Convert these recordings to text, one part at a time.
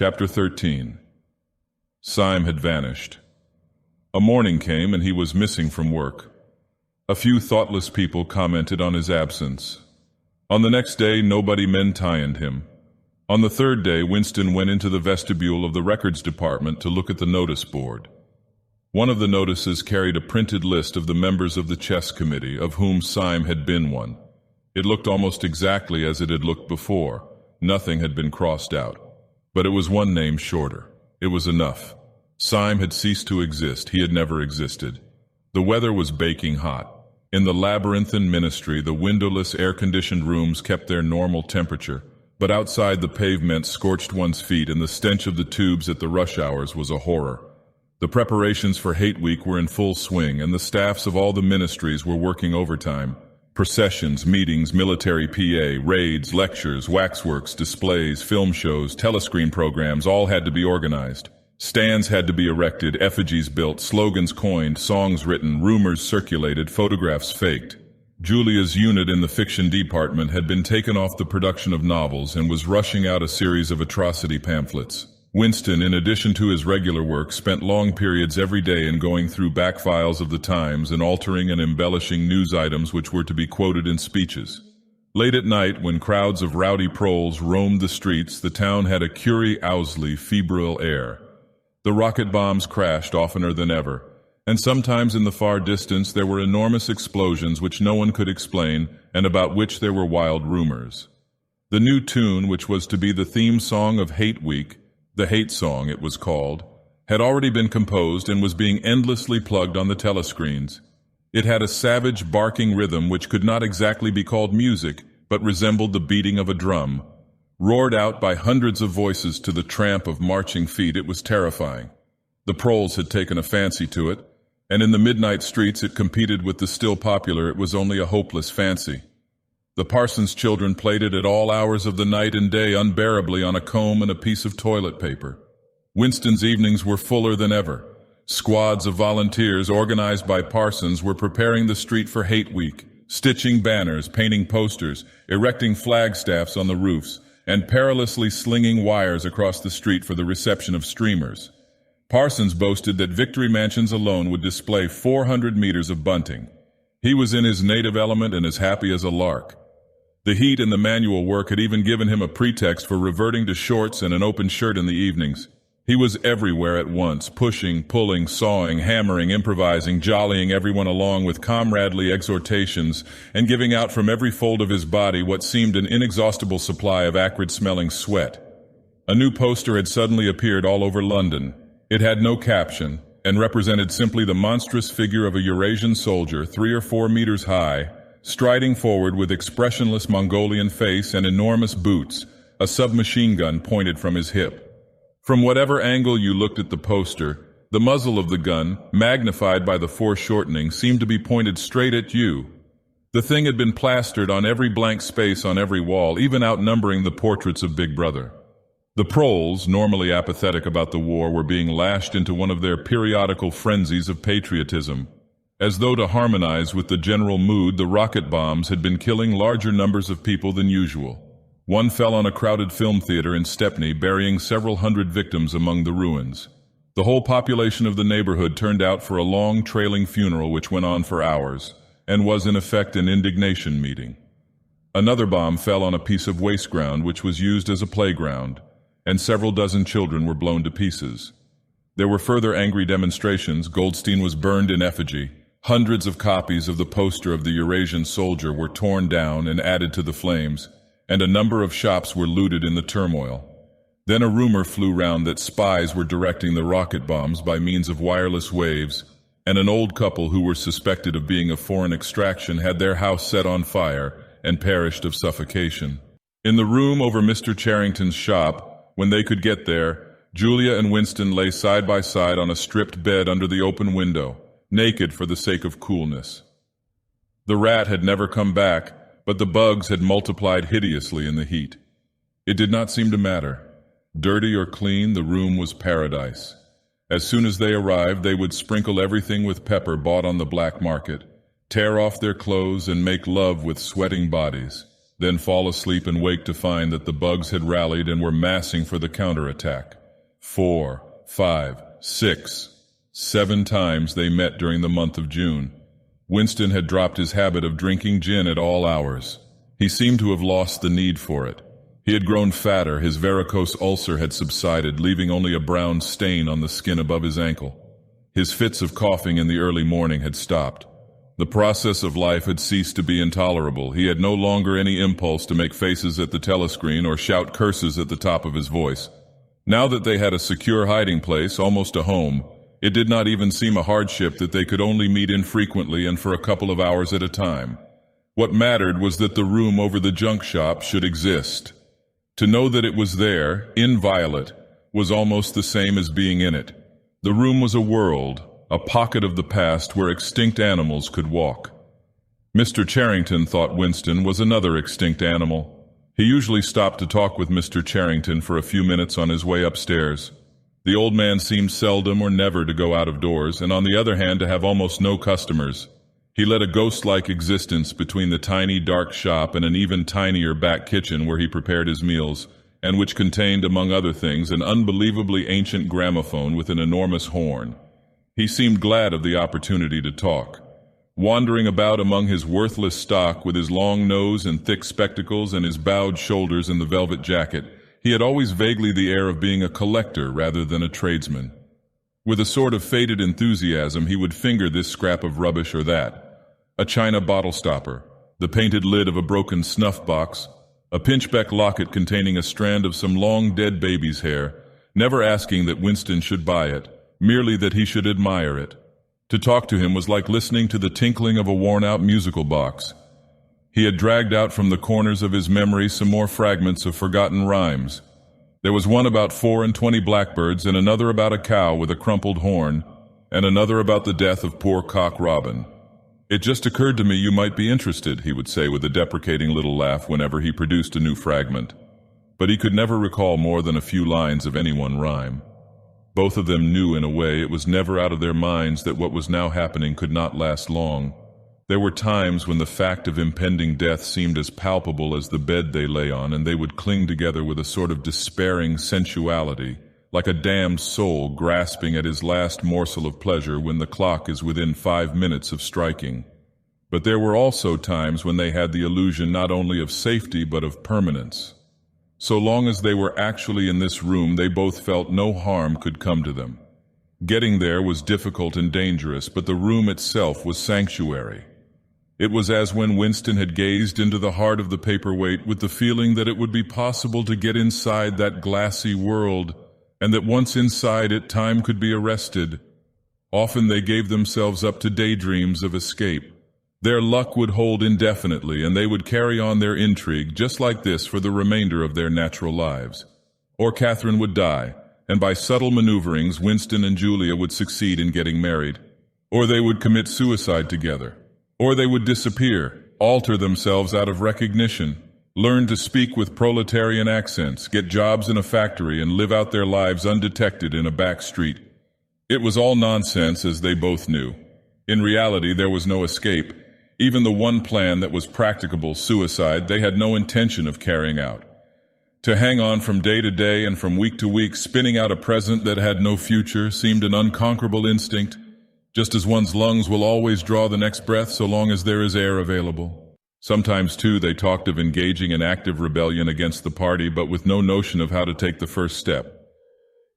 Chapter 13. Syme had vanished. A morning came and he was missing from work. A few thoughtless people commented on his absence. On the next day, nobody mentioned him. On the third day, Winston went into the vestibule of the records department to look at the notice board. One of the notices carried a printed list of the members of the chess committee, of whom Syme had been one. It looked almost exactly as it had looked before. Nothing had been crossed out. But it was one name shorter. It was enough. Syme had ceased to exist. He had never existed. The weather was baking hot. In the labyrinthine ministry, the windowless, air-conditioned rooms kept their normal temperature, but outside the pavement scorched one's feet, and the stench of the tubes at the rush hours was a horror. The preparations for Hate Week were in full swing, and the staffs of all the ministries were working overtime. Processions, meetings, military PA, raids, lectures, waxworks, displays, film shows, telescreen programs all had to be organized. Stands had to be erected, effigies built, slogans coined, songs written, rumors circulated, photographs faked. Julia's unit in the fiction department had been taken off the production of novels and was rushing out a series of atrocity pamphlets. Winston, in addition to his regular work, spent long periods every day in going through back files of the Times and altering and embellishing news items which were to be quoted in speeches. Late at night, when crowds of rowdy proles roamed the streets, the town had a curiously febrile air. The rocket bombs crashed oftener than ever, and sometimes in the far distance there were enormous explosions which no one could explain and about which there were wild rumors. The new tune, which was to be the theme song of Hate Week, the Hate Song it was called, had already been composed and was being endlessly plugged on the telescreens. It had a savage, barking rhythm which could not exactly be called music, but resembled the beating of a drum. Roared out by hundreds of voices to the tramp of marching feet, it was terrifying. The proles had taken a fancy to it, and in the midnight streets it competed with the still popular It Was Only a Hopeless Fancy. The parson's children played it at all hours of the night and day unbearably on a comb and a piece of toilet paper. Winston's evenings were fuller than ever. Squads of volunteers organized by parsons were preparing the street for Hate Week, stitching banners, painting posters, erecting flagstaffs on the roofs, and perilously slinging wires across the street for the reception of streamers. Parsons boasted that Victory Mansions alone would display 400 meters of bunting. He was in his native element and as happy as a lark. The heat and the manual work had even given him a pretext for reverting to shorts and an open shirt in the evenings. He was everywhere at once, pushing, pulling, sawing, hammering, improvising, jollying everyone along with comradely exhortations, and giving out from every fold of his body what seemed an inexhaustible supply of acrid-smelling sweat. A new poster had suddenly appeared all over London. It had no caption, and represented simply the monstrous figure of a Eurasian soldier 3 or 4 meters high, striding forward with expressionless Mongolian face and enormous boots, a submachine gun pointed from his hip. From whatever angle you looked at the poster, the muzzle of the gun, magnified by the foreshortening, seemed to be pointed straight at you. The thing had been plastered on every blank space on every wall, even outnumbering the portraits of Big Brother. The proles, normally apathetic about the war, were being lashed into one of their periodical frenzies of patriotism. As though to harmonize with the general mood, the rocket bombs had been killing larger numbers of people than usual. One fell on a crowded film theater in Stepney, burying several hundred victims among the ruins. The whole population of the neighborhood turned out for a long, trailing funeral which went on for hours, and was in effect an indignation meeting. Another bomb fell on a piece of waste ground which was used as a playground, and several dozen children were blown to pieces. There were further angry demonstrations. Goldstein was burned in effigy. Hundreds of copies of the poster of the Eurasian soldier were torn down and added to the flames, and a number of shops were looted in the turmoil. Then a rumor flew round that spies were directing the rocket bombs by means of wireless waves, and an old couple who were suspected of being of foreign extraction had their house set on fire and perished of suffocation. In the room over Mr. Charrington's shop, when they could get there, Julia and Winston lay side by side on a stripped bed under the open window, naked for the sake of coolness. The rat had never come back, but the bugs had multiplied hideously in the heat. It did not seem to matter. Dirty or clean, the room was paradise. As soon as they arrived, they would sprinkle everything with pepper bought on the black market, tear off their clothes, and make love with sweating bodies. then fall asleep and wake to find that the bugs had rallied and were massing for the counterattack. 4, 5, 6, 7 times they met during the month of June. Winston had dropped his habit of drinking gin at all hours. He seemed to have lost the need for it. He had grown fatter, his varicose ulcer had subsided, leaving only a brown stain on the skin above his ankle. His fits of coughing in the early morning had stopped. The process of life had ceased to be intolerable. He had no longer any impulse to make faces at the telescreen or shout curses at the top of his voice. Now that they had a secure hiding place, almost a home, it did not even seem a hardship that they could only meet infrequently and for a couple of hours at a time. What mattered was that the room over the junk shop should exist. To know that it was there, inviolate, was almost the same as being in it. The room was a world, a pocket of the past where extinct animals could walk. Mr. Charrington, thought Winston, was another extinct animal. He usually stopped to talk with Mr. Charrington for a few minutes on his way upstairs. The old man seemed seldom or never to go out of doors, and on the other hand to have almost no customers. He led a ghost-like existence between the tiny dark shop and an even tinier back kitchen where he prepared his meals, and which contained, among other things, an unbelievably ancient gramophone with an enormous horn. He seemed glad of the opportunity to talk. Wandering about among his worthless stock with his long nose and thick spectacles and his bowed shoulders in the velvet jacket, he had always vaguely the air of being a collector rather than a tradesman. With a sort of faded enthusiasm, he would finger this scrap of rubbish or that. A china bottle stopper, the painted lid of a broken snuff box, a pinchbeck locket containing a strand of some long-dead baby's hair, never asking that Winston should buy it, merely that he should admire it. To talk to him was like listening to the tinkling of a worn-out musical box. He had dragged out from the corners of his memory some more fragments of forgotten rhymes. There was one about 24 blackbirds, and another about a cow with a crumpled horn, and another about the death of poor Cock Robin. "It just occurred to me you might be interested," he would say with a deprecating little laugh whenever he produced a new fragment. But he could never recall more than a few lines of any one rhyme. Both of them knew in a way it was never out of their minds that what was now happening could not last long. There were times when the fact of impending death seemed as palpable as the bed they lay on, and they would cling together with a sort of despairing sensuality, like a damned soul grasping at his last morsel of pleasure when the clock is within 5 minutes of striking. But there were also times when they had the illusion not only of safety but of permanence. So long as they were actually in this room, they both felt no harm could come to them. Getting there was difficult and dangerous, but the room itself was sanctuary. It was as when Winston had gazed into the heart of the paperweight with the feeling that it would be possible to get inside that glassy world, and that once inside it, time could be arrested. Often they gave themselves up to daydreams of escape. Their luck would hold indefinitely, and they would carry on their intrigue just like this for the remainder of their natural lives. Or Catherine would die, and by subtle maneuverings Winston and Julia would succeed in getting married. Or they would commit suicide together. Or they would disappear, alter themselves out of recognition, learn to speak with proletarian accents, get jobs in a factory, and live out their lives undetected in a back street. It was all nonsense, as they both knew. In reality, there was no escape. Even the one plan that was practicable, suicide, they had no intention of carrying out. To hang on from day to day and from week to week, spinning out a present that had no future, seemed an unconquerable instinct, just as one's lungs will always draw the next breath so long as there is air available. Sometimes, too, they talked of engaging in active rebellion against the party, but with no notion of how to take the first step.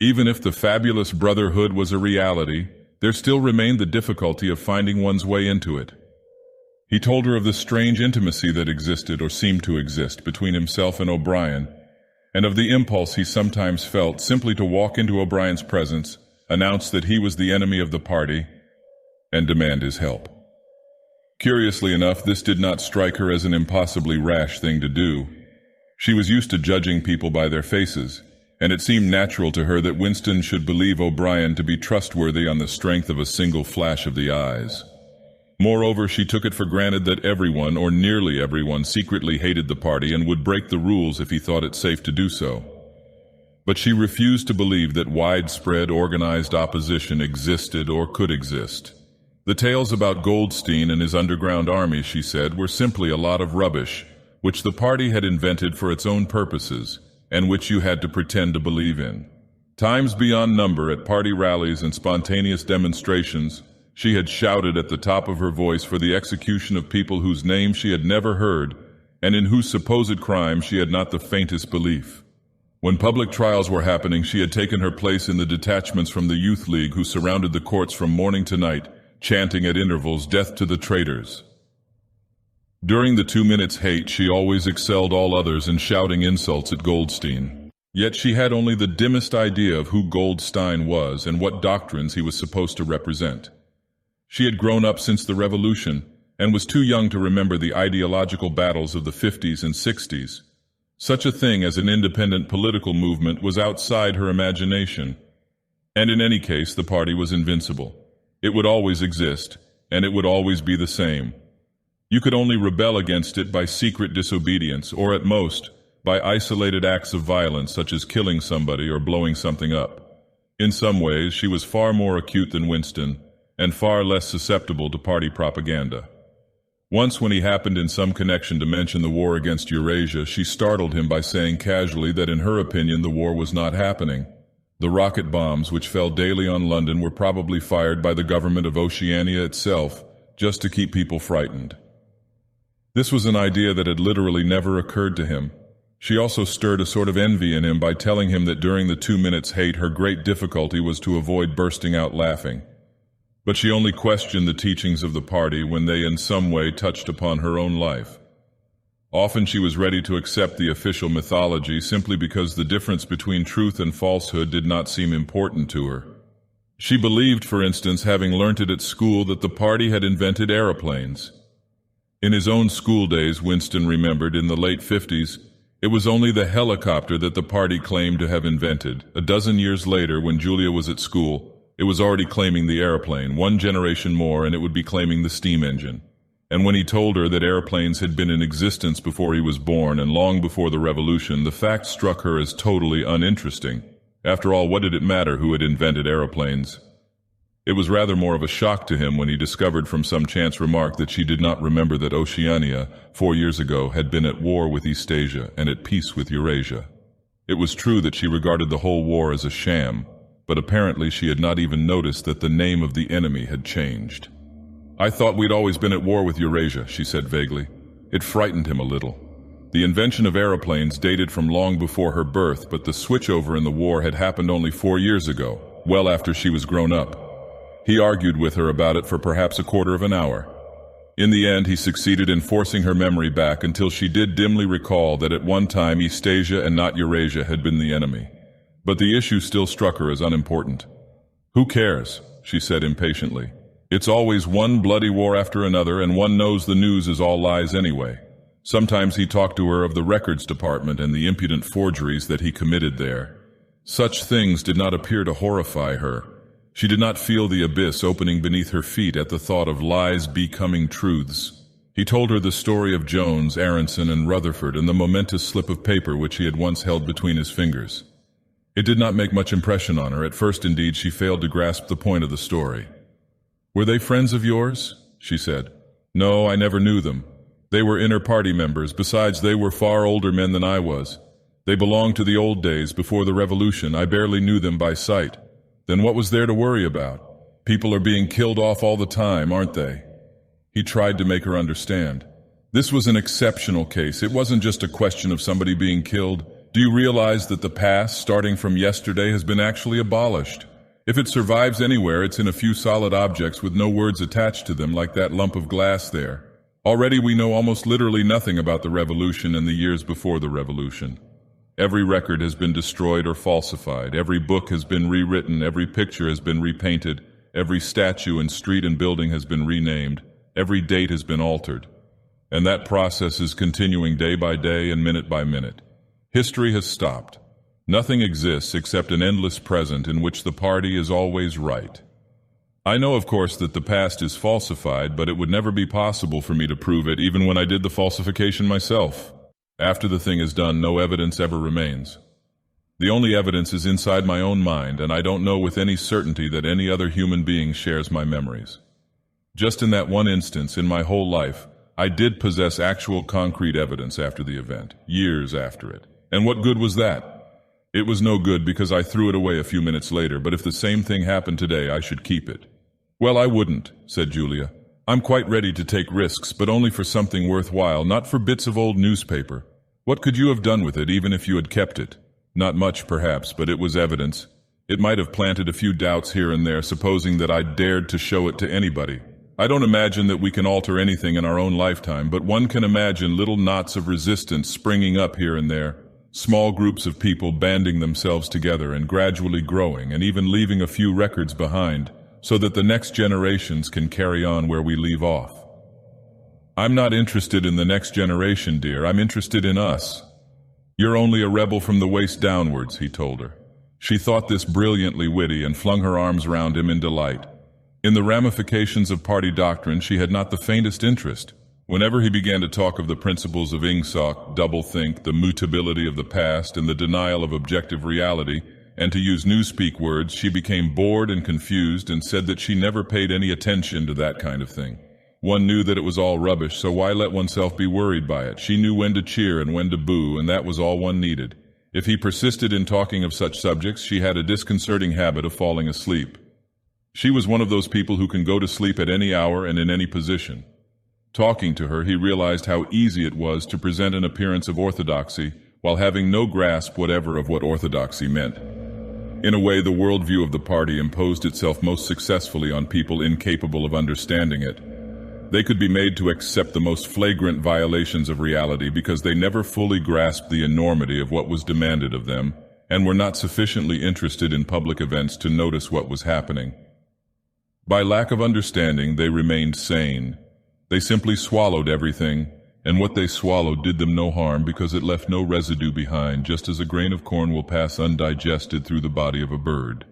Even if the fabulous brotherhood was a reality, there still remained the difficulty of finding one's way into it. He told her of the strange intimacy that existed or seemed to exist between himself and O'Brien, and of the impulse he sometimes felt simply to walk into O'Brien's presence, announce that he was the enemy of the party, and demand his help. Curiously enough, this did not strike her as an impossibly rash thing to do. She was used to judging people by their faces, and it seemed natural to her that Winston should believe O'Brien to be trustworthy on the strength of a single flash of the eyes. Moreover, she took it for granted that everyone, or nearly everyone, secretly hated the party and would break the rules if he thought it safe to do so. But she refused to believe that widespread organized opposition existed or could exist. The tales about Goldstein and his underground army, she said, were simply a lot of rubbish, which the party had invented for its own purposes, and which you had to pretend to believe in. Times beyond number at party rallies and spontaneous demonstrations, she had shouted at the top of her voice for the execution of people whose names she had never heard, and in whose supposed crimes she had not the faintest belief. When public trials were happening, she had taken her place in the detachments from the Youth League who surrounded the courts from morning to night, chanting at intervals, "Death to the traitors." During the 2 minutes hate, she always excelled all others in shouting insults at Goldstein. Yet she had only the dimmest idea of who Goldstein was and what doctrines he was supposed to represent. She had grown up since the Revolution and was too young to remember the ideological battles of the 50s and 60s. Such a thing as an independent political movement was outside her imagination. And in any case, the party was invincible. It would always exist, and it would always be the same. You could only rebel against it by secret disobedience, or at most, by isolated acts of violence such as killing somebody or blowing something up. In some ways, she was far more acute than Winston, and far less susceptible to party propaganda. Once when he happened in some connection to mention the war against Eurasia, she startled him by saying casually that in her opinion the war was not happening. The rocket bombs which fell daily on London were probably fired by the government of Oceania itself, just to keep people frightened. This was an idea that had literally never occurred to him. She also stirred a sort of envy in him by telling him that during the 2 minutes hate her great difficulty was to avoid bursting out laughing. But she only questioned the teachings of the party when they in some way touched upon her own life. Often she was ready to accept the official mythology simply because the difference between truth and falsehood did not seem important to her. She believed, for instance, having learnt it at school, that the party had invented aeroplanes. In his own school days, Winston remembered, in the late 50s, it was only the helicopter that the party claimed to have invented. A dozen years later, when Julia was at school, it was already claiming the airplane. 1 generation more and it would be claiming the steam engine. And when he told her that airplanes had been in existence before he was born and long before the Revolution, the fact struck her as totally uninteresting. After all, what did it matter who had invented aeroplanes? It was rather more of a shock to him when he discovered from some chance remark that she did not remember that Oceania, 4 years ago, had been at war with Eastasia and at peace with Eurasia. It was true that she regarded the whole war as a sham, but apparently she had not even noticed that the name of the enemy had changed. "I thought we'd always been at war with Eurasia," she said vaguely. It frightened him a little. The invention of aeroplanes dated from long before her birth, but the switchover in the war had happened only 4 years ago, well after she was grown up. He argued with her about it for perhaps a quarter of an hour. In the end, he succeeded in forcing her memory back until she did dimly recall that at one time Eastasia and not Eurasia had been the enemy. But the issue still struck her as unimportant. "Who cares?" she said impatiently. "It's always one bloody war after another, and one knows the news is all lies anyway." Sometimes he talked to her of the records department and the impudent forgeries that he committed there. Such things did not appear to horrify her. She did not feel the abyss opening beneath her feet at the thought of lies becoming truths. He told her the story of Jones, Aronson, and Rutherford and the momentous slip of paper which he had once held between his fingers. It did not make much impression on her. At first, indeed, she failed to grasp the point of the story. "Were they friends of yours?" she said. "No, I never knew them. They were inner party members. Besides, they were far older men than I was. They belonged to the old days, before the Revolution. I barely knew them by sight." "Then what was there to worry about? People are being killed off all the time, aren't they?" He tried to make her understand. This was an exceptional case. It wasn't just a question of somebody being killed. Do you realize that the past, starting from yesterday, has been actually abolished? If it survives anywhere, it's in a few solid objects with no words attached to them, like that lump of glass there. Already we know almost literally nothing about the Revolution and the years before the Revolution. Every record has been destroyed or falsified. Every book has been rewritten. Every picture has been repainted. Every statue and street and building has been renamed. Every date has been altered. And that process is continuing day by day and minute by minute. History has stopped. Nothing exists except an endless present in which the party is always right. I know, of course, that the past is falsified, but it would never be possible for me to prove it, even when I did the falsification myself. After the thing is done, no evidence ever remains. The only evidence is inside my own mind, and I don't know with any certainty that any other human being shares my memories. Just in that one instance in my whole life, I did possess actual concrete evidence after the event, years after it. And what good was that? It was no good because I threw it away a few minutes later, but if the same thing happened today, I should keep it. Well, I wouldn't, said Julia. I'm quite ready to take risks, but only for something worthwhile, not for bits of old newspaper. What could you have done with it, even if you had kept it? Not much, perhaps, but it was evidence. It might have planted a few doubts here and there, supposing that I dared to show it to anybody. I don't imagine that we can alter anything in our own lifetime, but one can imagine little knots of resistance springing up here and there, small groups of people banding themselves together and gradually growing, and even leaving a few records behind, so that the next generations can carry on where we leave off. I'm not interested in the next generation, dear. I'm interested in us. You're only a rebel from the waist downwards, he told her. She thought this brilliantly witty and flung her arms round him in delight. In the ramifications of party doctrine, she had not the faintest interest. Whenever he began to talk of the principles of Ingsoc, doublethink, the mutability of the past, and the denial of objective reality, and to use newspeak words, she became bored and confused and said that she never paid any attention to that kind of thing. One knew that it was all rubbish, so why let oneself be worried by it? She knew when to cheer and when to boo, and that was all one needed. If he persisted in talking of such subjects, she had a disconcerting habit of falling asleep. She was one of those people who can go to sleep at any hour and in any position. Talking to her, he realized how easy it was to present an appearance of orthodoxy while having no grasp whatever of what orthodoxy meant. In a way, the worldview of the party imposed itself most successfully on people incapable of understanding it. They could be made to accept the most flagrant violations of reality because they never fully grasped the enormity of what was demanded of them and were not sufficiently interested in public events to notice what was happening. By lack of understanding, they remained sane. They simply swallowed everything, and what they swallowed did them no harm because it left no residue behind, just as a grain of corn will pass undigested through the body of a bird.